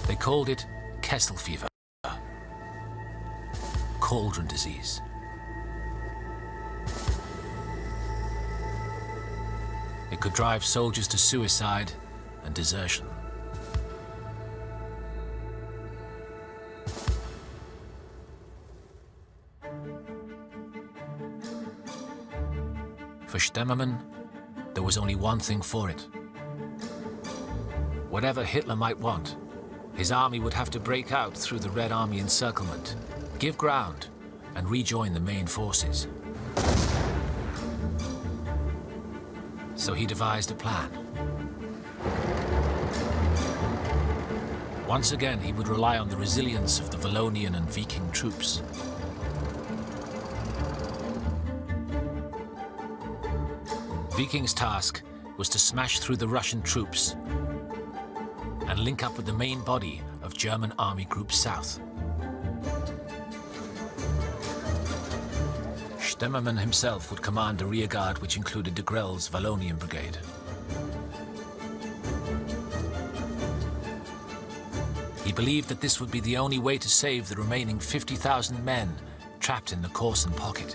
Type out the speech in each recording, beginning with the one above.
They called it Kessel fever, cauldron disease. It could drive soldiers to suicide and desertion. For Stemmermann, there was only one thing for it. Whatever Hitler might want, his army would have to break out through the Red Army encirclement, give ground, and rejoin the main forces. So he devised a plan. Once again, he would rely on the resilience of the Wallonian and Viking troops. Viking's task was to smash through the Russian troops and link up with the main body of German Army Group South. Stemmermann himself would command a rearguard which included degrelle's Wallonian Brigade. He believed that this would be the only way to save the remaining 50,000 men trapped in the Korsen pocket.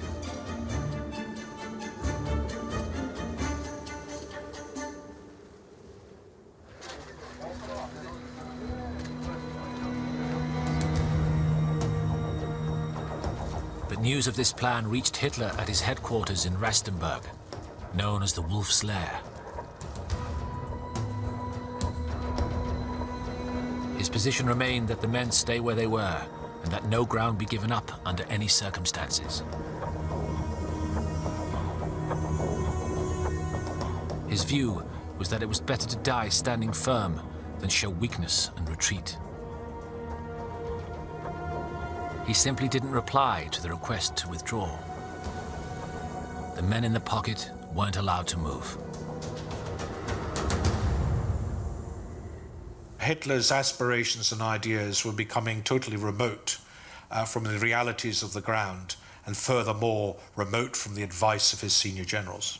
But news of this plan reached Hitler at his headquarters in Rastenburg, known as the Wolf's Lair. His position remained that the men stay where they were and that no ground be given up under any circumstances. His view was that it was better to die standing firm than show weakness and retreat. He simply didn't reply to the request to withdraw. The men in the pocket weren't allowed to move. Hitler's aspirations and ideas were becoming totally remote from the realities of the ground, and furthermore remote from the advice of his senior generals.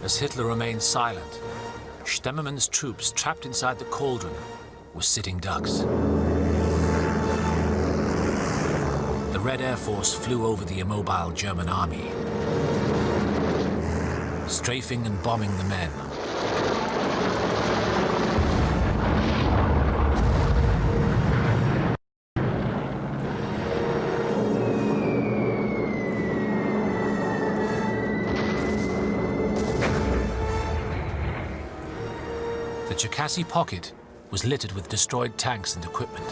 As Hitler remained silent, Stemmermann's troops trapped inside the cauldron were sitting ducks. The Red Air Force flew over the immobile German army, strafing and bombing the men. The Cherkasy pocket was littered with destroyed tanks and equipment.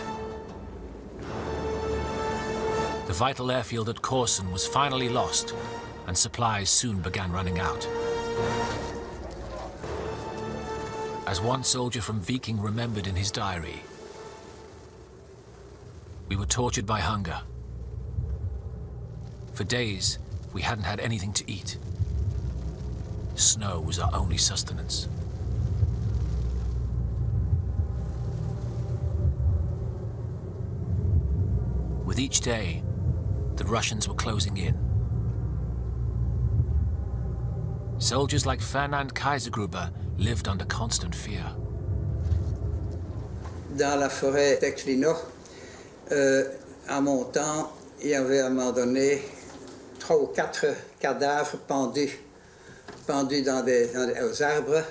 The vital airfield at Korsen was finally lost, and supplies soon began running out. As one soldier from Viking remembered in his diary, "We were tortured by hunger. For days, we hadn't had anything to eat. Snow was our only sustenance." With each day, the Russians were closing in. Soldiers like Fernand Kaisergruber lived under constant fear. Dans la forêt d'Exlino, en montant, il y avait à un moment donné 3 ou 4 cadavres pendus aux arbres,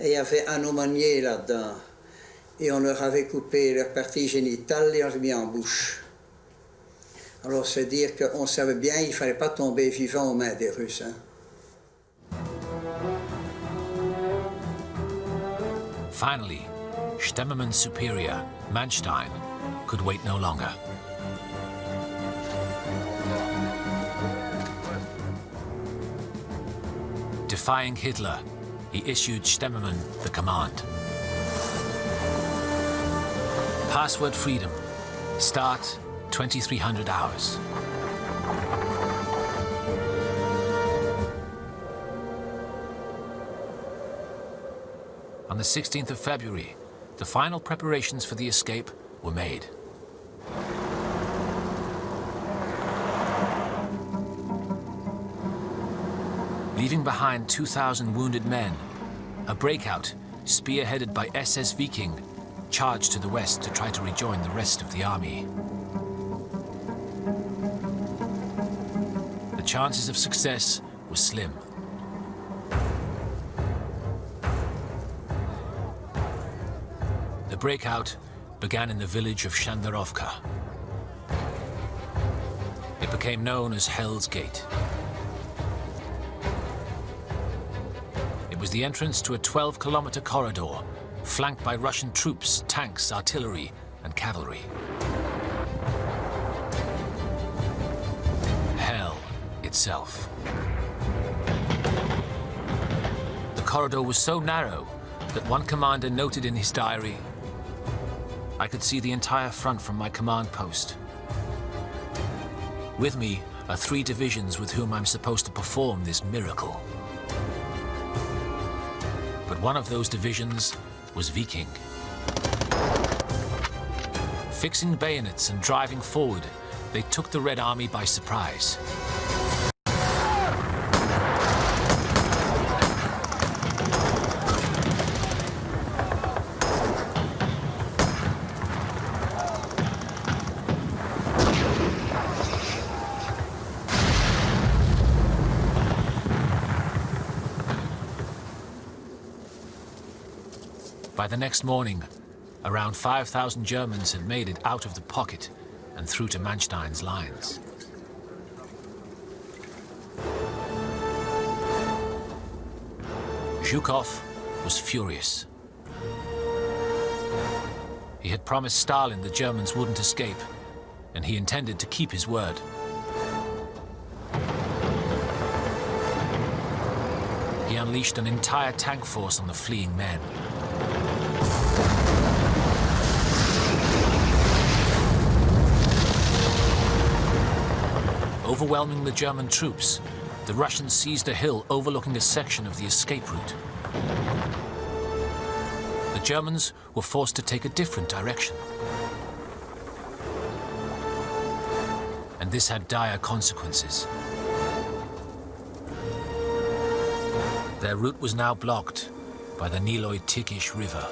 et il y avait un aumônier là-dedans. Et on leur avait coupé leur partie génitale et on les mis en bouche. Alors c'est dire qu'on savait bien qu'il ne fallait pas tomber vivant aux mains des Russes. Finally, Stemmermann's superior, Manstein, could wait no longer. Defying Hitler, he issued Stemmermann the command. Password freedom. Start 2300 hours. On the 16th of February, the final preparations for the escape were made. Leaving behind 2,000 wounded men, a breakout, spearheaded by SS Viking, charged to the west to try to rejoin the rest of the army. The chances of success were slim. The breakout began in the village of Shandarovka. It became known as Hell's Gate. It was the entrance to a 12-kilometer corridor, flanked by Russian troops, tanks, artillery, and cavalry. Hell itself. The corridor was so narrow that one commander noted in his diary, "I could see the entire front from my command post. With me are 3 divisions with whom I'm supposed to perform this miracle." But one of those divisions was Viking. Fixing bayonets and driving forward, they took the Red Army by surprise. By the next morning, around 5,000 Germans had made it out of the pocket and through to Manstein's lines. Zhukov was furious. He had promised Stalin the Germans wouldn't escape, and he intended to keep his word. He unleashed an entire tank force on the fleeing men. Overwhelming the German troops, the Russians seized a hill overlooking a section of the escape route. The Germans were forced to take a different direction. And this had dire consequences. Their route was now blocked by the Niloy Tikish River.